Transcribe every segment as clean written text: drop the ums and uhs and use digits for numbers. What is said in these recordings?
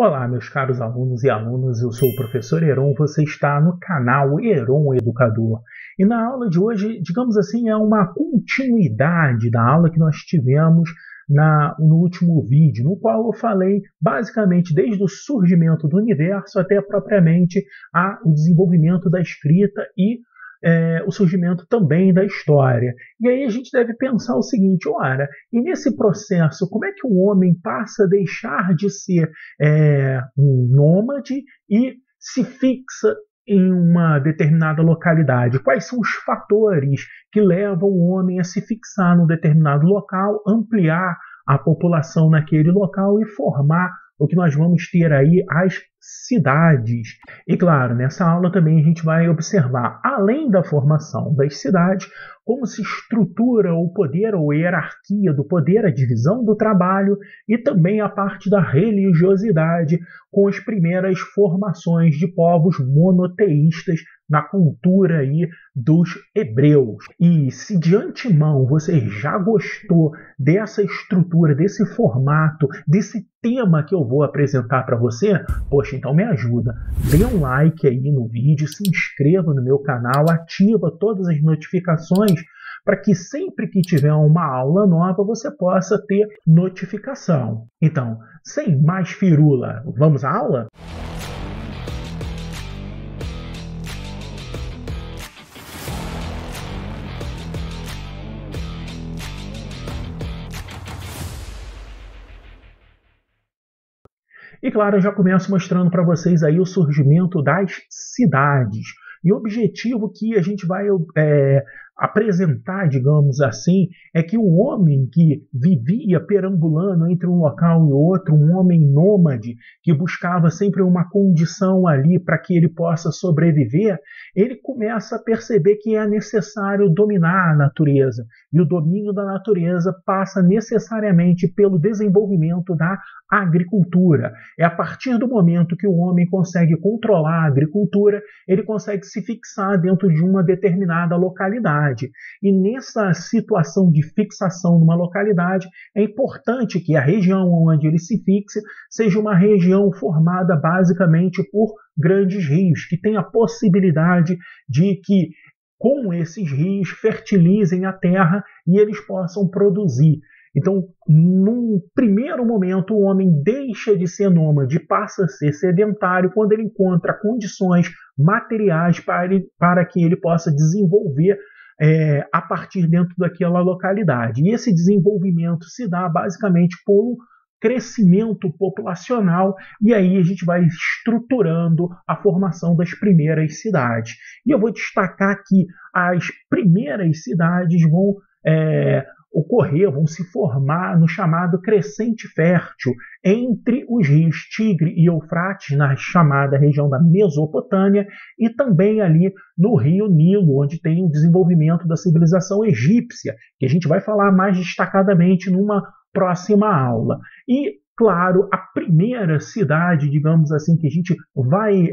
Olá, meus caros alunos e alunas, eu sou o professor Heron, você está no canal Heron Educador. E na aula de hoje, digamos assim, é uma continuidade da aula que nós tivemos no último vídeo, no qual eu falei basicamente desde o surgimento do universo até propriamente o desenvolvimento da escrita e o surgimento também da história. E aí a gente deve pensar o seguinte, ora, e nesse processo, como é que o homem passa a deixar de ser um nômade e se fixa em uma determinada localidade? Quais são os fatores que levam o homem a se fixar num determinado local, ampliar a população naquele local e formar o que nós vamos ter aí as cidades? E claro, nessa aula também a gente vai observar, além da formação das cidades, como se estrutura o poder ou a hierarquia do poder, a divisão do trabalho e também a parte da religiosidade com as primeiras formações de povos monoteístas na cultura aí dos hebreus. E se de antemão você já gostou dessa estrutura, desse formato, desse tema que eu vou apresentar para você, poxa, então me ajuda. Dê um like aí no vídeo, se inscreva no meu canal, ativa todas as notificações para que sempre que tiver uma aula nova você possa ter notificação. Então, sem mais firula, vamos à aula? E claro, eu já começo mostrando para vocês aí o surgimento das cidades. E o objetivo que a gente vai apresentar, digamos assim, é que um homem que vivia perambulando entre um local e outro, um homem nômade, que buscava sempre uma condição ali para que ele possa sobreviver, ele começa a perceber que é necessário dominar a natureza. E o domínio da natureza passa necessariamente pelo desenvolvimento da agricultura. É a partir do momento que o homem consegue controlar a agricultura, ele consegue se fixar dentro de uma determinada localidade. E nessa situação de fixação numa localidade, é importante que a região onde ele se fixe seja uma região formada basicamente por grandes rios, que tenha a possibilidade de que com esses rios fertilizem a terra e eles possam produzir. Então, num primeiro momento, o homem deixa de ser nômade, passa a ser sedentário quando ele encontra condições materiais para que ele possa desenvolver a partir dentro daquela localidade. E esse desenvolvimento se dá basicamente por um crescimento populacional, e aí a gente vai estruturando a formação das primeiras cidades. E eu vou destacar que as primeiras cidades vão vão se formar no chamado crescente fértil entre os rios Tigre e Eufrates, na chamada região da Mesopotâmia, e também ali no rio Nilo, onde tem o desenvolvimento da civilização egípcia, que a gente vai falar mais destacadamente numa próxima aula. E, claro, a primeira cidade, digamos assim, que a gente vai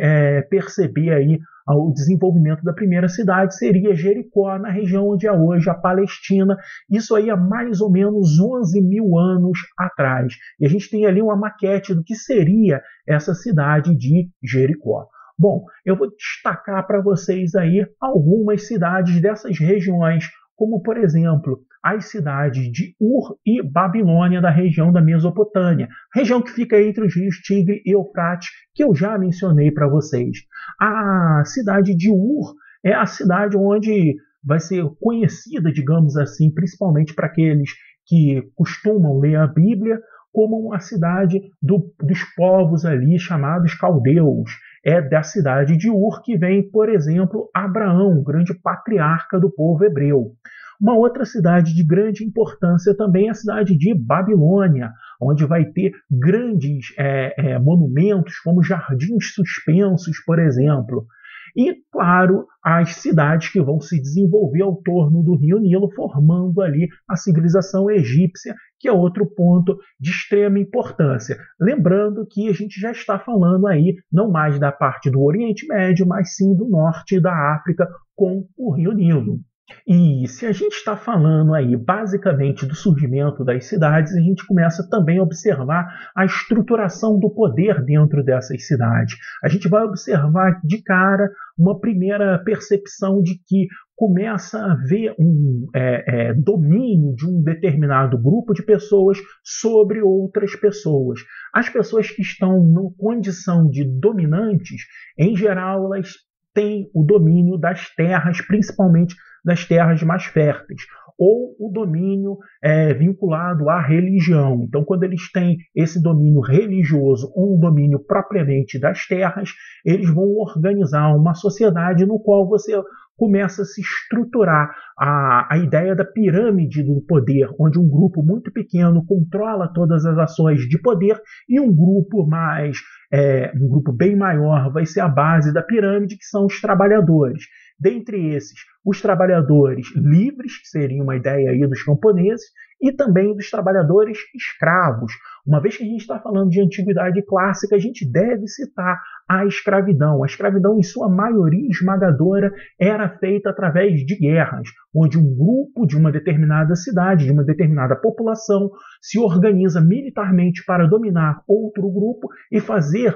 perceber aí o desenvolvimento da primeira cidade seria Jericó, na região onde é hoje a Palestina, isso aí há mais ou menos 11 mil anos atrás. E a gente tem ali uma maquete do que seria essa cidade de Jericó. Bom, eu vou destacar para vocês aí algumas cidades dessas regiões, como, por exemplo, as cidades de Ur e Babilônia, da região da Mesopotâmia, região que fica entre os rios Tigre e Eufrates, que eu já mencionei para vocês. A cidade de Ur é a cidade onde vai ser conhecida, digamos assim, principalmente para aqueles que costumam ler a Bíblia, como uma cidade dos povos ali chamados caldeus. É da cidade de Ur que vem, por exemplo, Abraão, o grande patriarca do povo hebreu. Uma outra cidade de grande importância também é a cidade de Babilônia, onde vai ter grandes monumentos como jardins suspensos, por exemplo. E, claro, as cidades que vão se desenvolver ao torno do rio Nilo, formando ali a civilização egípcia, que é outro ponto de extrema importância. Lembrando que a gente já está falando aí não mais da parte do Oriente Médio, mas sim do norte da África com o rio Nilo. E se a gente está falando aí basicamente do surgimento das cidades, a gente começa também a observar a estruturação do poder dentro dessas cidades. A gente vai observar de cara uma primeira percepção de que começa a haver um domínio de um determinado grupo de pessoas sobre outras pessoas. As pessoas que estão na condição de dominantes, em geral, elas têm o domínio das terras, principalmente das terras mais férteis, ou o domínio vinculado à religião. Então, quando eles têm esse domínio religioso ou um domínio propriamente das terras, eles vão organizar uma sociedade no qual você começa a se estruturar a ideia da pirâmide do poder, onde um grupo muito pequeno controla todas as ações de poder e um grupo um grupo bem maior vai ser a base da pirâmide, que são os trabalhadores. Dentre esses, os trabalhadores livres, que seria uma ideia aí dos camponeses, e também dos trabalhadores escravos. Uma vez que a gente está falando de antiguidade clássica, a gente deve citar a escravidão. A escravidão, em sua maioria esmagadora, era feita através de guerras, onde um grupo de uma determinada cidade, de uma determinada população, se organiza militarmente para dominar outro grupo e fazer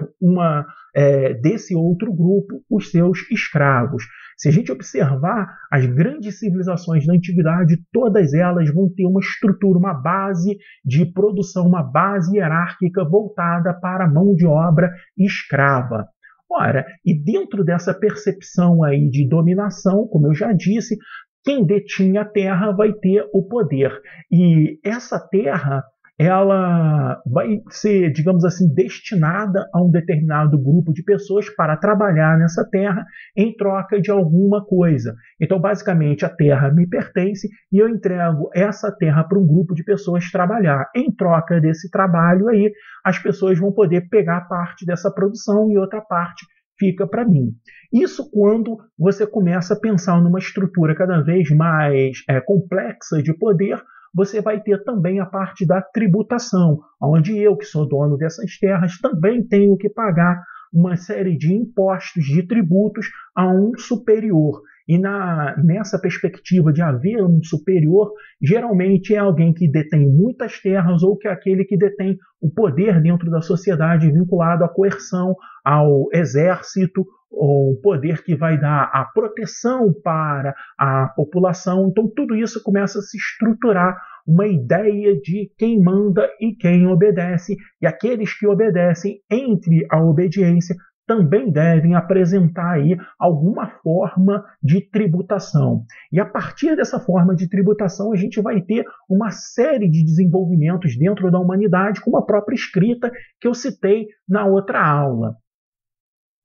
desse outro grupo os seus escravos. Se a gente observar as grandes civilizações da antiguidade, todas elas vão ter uma estrutura, uma base de produção, uma base hierárquica voltada para a mão de obra escrava. Ora, e dentro dessa percepção aí de dominação, como eu já disse, quem detinha a terra vai ter o poder. E essa terra, ela vai ser, digamos assim, destinada a um determinado grupo de pessoas para trabalhar nessa terra em troca de alguma coisa. Então, basicamente, a terra me pertence e eu entrego essa terra para um grupo de pessoas trabalhar. Em troca desse trabalho aí, as pessoas vão poder pegar parte dessa produção e outra parte fica para mim. Isso quando você começa a pensar numa estrutura cada vez mais complexa de poder, você vai ter também a parte da tributação, onde eu, que sou dono dessas terras, também tenho que pagar uma série de impostos, de tributos a um superior. E nessa perspectiva de haver um superior, geralmente é alguém que detém muitas terras ou que é aquele que detém o poder dentro da sociedade vinculado à coerção, ao exército, ou o poder que vai dar a proteção para a população. Então, tudo isso começa a se estruturar uma ideia de quem manda e quem obedece, e aqueles que obedecem, entre a obediência, também devem apresentar aí alguma forma de tributação. E a partir dessa forma de tributação, a gente vai ter uma série de desenvolvimentos dentro da humanidade, como a própria escrita que eu citei na outra aula.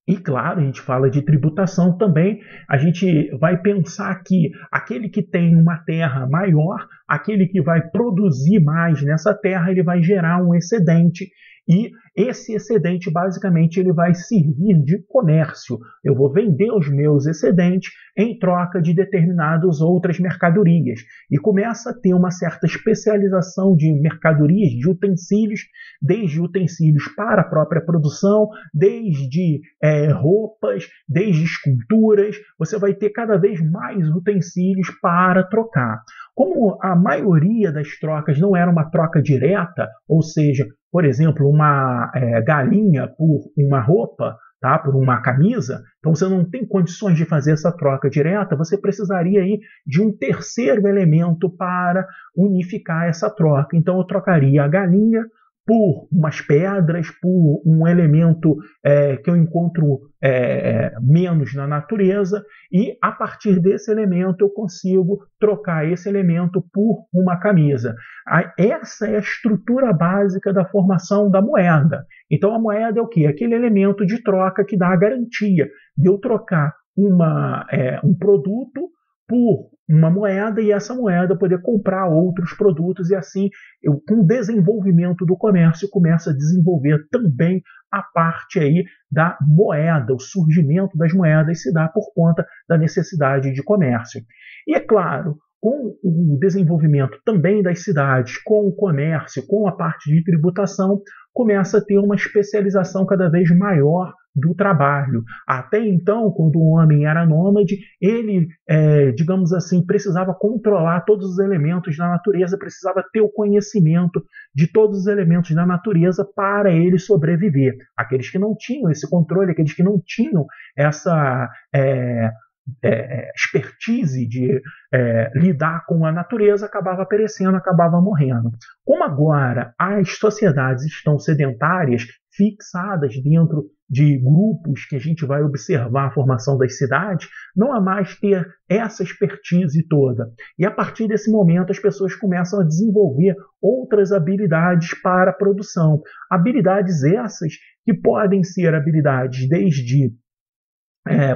E claro, a gente fala de tributação também, a gente vai pensar que aquele que tem uma terra maior, aquele que vai produzir mais nessa terra, ele vai gerar um excedente. E esse excedente, basicamente, ele vai servir de comércio. Eu vou vender os meus excedentes em troca de determinadas outras mercadorias. E começa a ter uma certa especialização de mercadorias, de utensílios, desde utensílios para a própria produção, desde roupas, desde esculturas. Você vai ter cada vez mais utensílios para trocar. Como a maioria das trocas não era uma troca direta, ou seja, por exemplo, uma galinha por uma roupa, tá? Por uma camisa, então você não tem condições de fazer essa troca direta, você precisaria aí de um terceiro elemento para unificar essa troca. Então eu trocaria a galinha por umas pedras, por um elemento que eu encontro menos na natureza, e a partir desse elemento eu consigo trocar esse elemento por uma camisa. Essa é a estrutura básica da formação da moeda. Então a moeda é o quê? Aquele elemento de troca que dá a garantia de eu trocar um produto por uma moeda e essa moeda poder comprar outros produtos e assim, com o desenvolvimento do comércio, começa a desenvolver também a parte aí da moeda, o surgimento das moedas se dá por conta da necessidade de comércio. E é claro, com o desenvolvimento também das cidades, com o comércio, com a parte de tributação, começa a ter uma especialização cada vez maior do trabalho. Até então, quando o homem era nômade, ele, digamos assim, precisava controlar todos os elementos da natureza, precisava ter o conhecimento de todos os elementos da natureza para ele sobreviver. Aqueles que não tinham esse controle, aqueles que não tinham essa expertise de lidar com a natureza, acabava perecendo, acabava morrendo. Como agora as sociedades estão sedentárias, fixadas dentro de grupos que a gente vai observar a formação das cidades, não há mais ter essa expertise toda. E a partir desse momento as pessoas começam a desenvolver outras habilidades para a produção. Habilidades essas que podem ser habilidades desde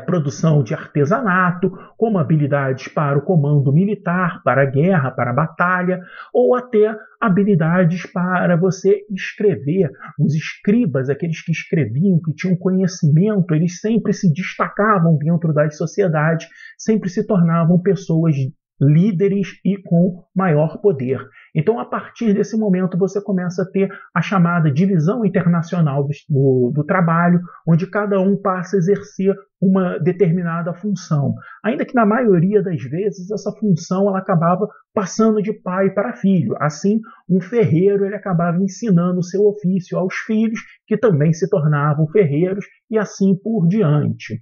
produção de artesanato, como habilidades para o comando militar, para a guerra, para a batalha, ou até habilidades para você escrever. Os escribas, aqueles que escreviam, que tinham conhecimento, eles sempre se destacavam dentro das sociedades, sempre se tornavam pessoas líderes e com maior poder. Então, a partir desse momento, você começa a ter a chamada divisão internacional do trabalho, onde cada um passa a exercer uma determinada função. Ainda que, na maioria das vezes, essa função ela acabava passando de pai para filho. Assim, um ferreiro ele acabava ensinando o seu ofício aos filhos, que também se tornavam ferreiros, e assim por diante.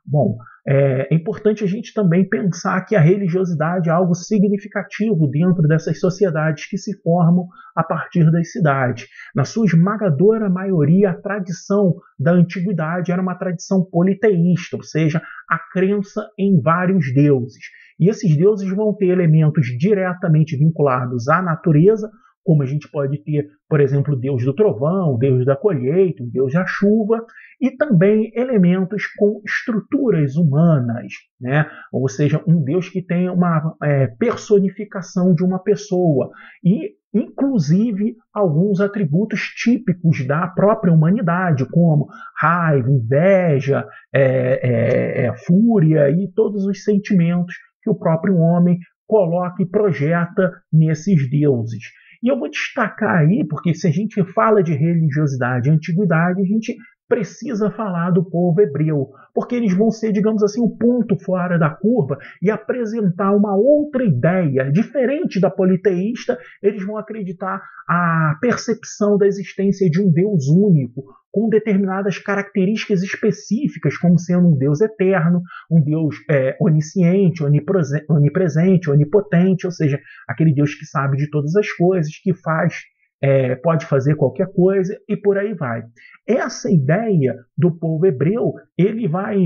Bom, é importante a gente também pensar que a religiosidade é algo significativo dentro dessas sociedades que se formam a partir das cidades. Na sua esmagadora maioria, a tradição da antiguidade era uma tradição politeísta, ou seja, a crença em vários deuses. E esses deuses vão ter elementos diretamente vinculados à natureza, como a gente pode ter, por exemplo, o deus do trovão, o deus da colheita, o deus da chuva, e também elementos com estruturas humanas, né? Ou seja, um deus que tem uma personificação de uma pessoa e, inclusive, alguns atributos típicos da própria humanidade, como raiva, inveja, fúria e todos os sentimentos que o próprio homem coloca e projeta nesses deuses. E eu vou destacar aí, porque se a gente fala de religiosidade e antiguidade, a gente precisa falar do povo hebreu, porque eles vão ser, digamos assim, um ponto fora da curva e apresentar uma outra ideia, diferente da politeísta. Eles vão acreditar a percepção da existência de um Deus único, com determinadas características específicas, como sendo um Deus eterno, um Deus onisciente, onipresente, onipotente, ou seja, aquele Deus que sabe de todas as coisas, que pode fazer qualquer coisa e por aí vai. Essa ideia do povo hebreu, ele vai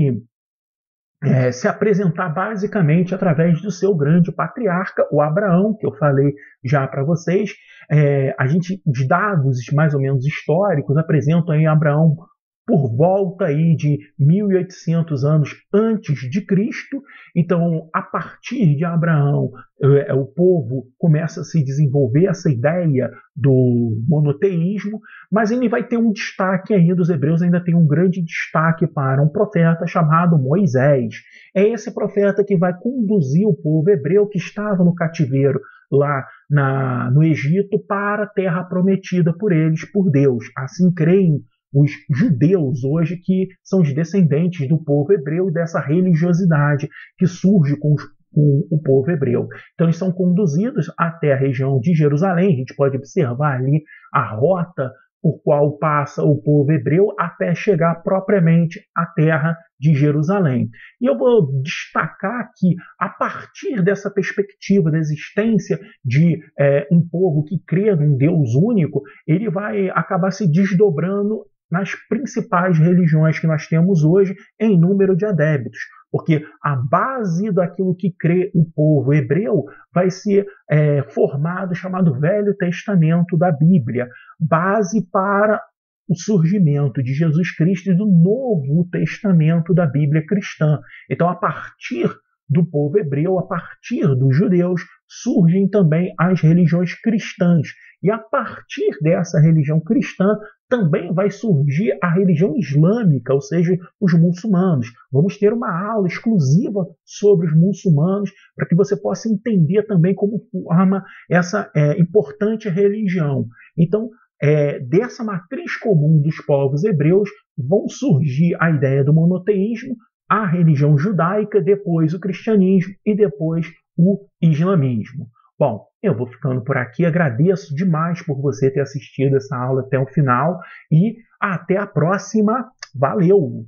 se apresentar basicamente através do seu grande patriarca, o Abraão, que eu falei já para vocês. Os dados mais ou menos históricos apresentam aí Abraão por volta aí de 1800 anos antes de Cristo. Então, a partir de Abraão, o povo começa a se desenvolver essa ideia do monoteísmo, mas ele vai ter um destaque ainda, os hebreus ainda têm um grande destaque para um profeta chamado Moisés. É esse profeta que vai conduzir o povo hebreu que estava no cativeiro lá no Egito para a terra prometida por eles, por Deus. Assim creem os judeus hoje, que são os descendentes do povo hebreu, dessa religiosidade que surge com o povo hebreu. Então eles são conduzidos até a região de Jerusalém. A gente pode observar ali a rota por qual passa o povo hebreu até chegar propriamente à terra de Jerusalém. E eu vou destacar que, a partir dessa perspectiva da existência de um povo que crê num Deus único, ele vai acabar se desdobrando nas principais religiões que nós temos hoje em número de adeptos, porque a base daquilo que crê o povo hebreu vai ser formado, chamado Velho Testamento da Bíblia, base para o surgimento de Jesus Cristo e do Novo Testamento da Bíblia cristã. Então, a partir do povo hebreu, a partir dos judeus, surgem também as religiões cristãs. E a partir dessa religião cristã também vai surgir a religião islâmica, ou seja, os muçulmanos. Vamos ter uma aula exclusiva sobre os muçulmanos para que você possa entender também como forma essa importante religião. Então, dessa matriz comum dos povos hebreus vão surgir a ideia do monoteísmo, a religião judaica, depois o cristianismo e depois o islamismo. Bom, eu vou ficando por aqui, agradeço demais por você ter assistido essa aula até o final e até a próxima. Valeu!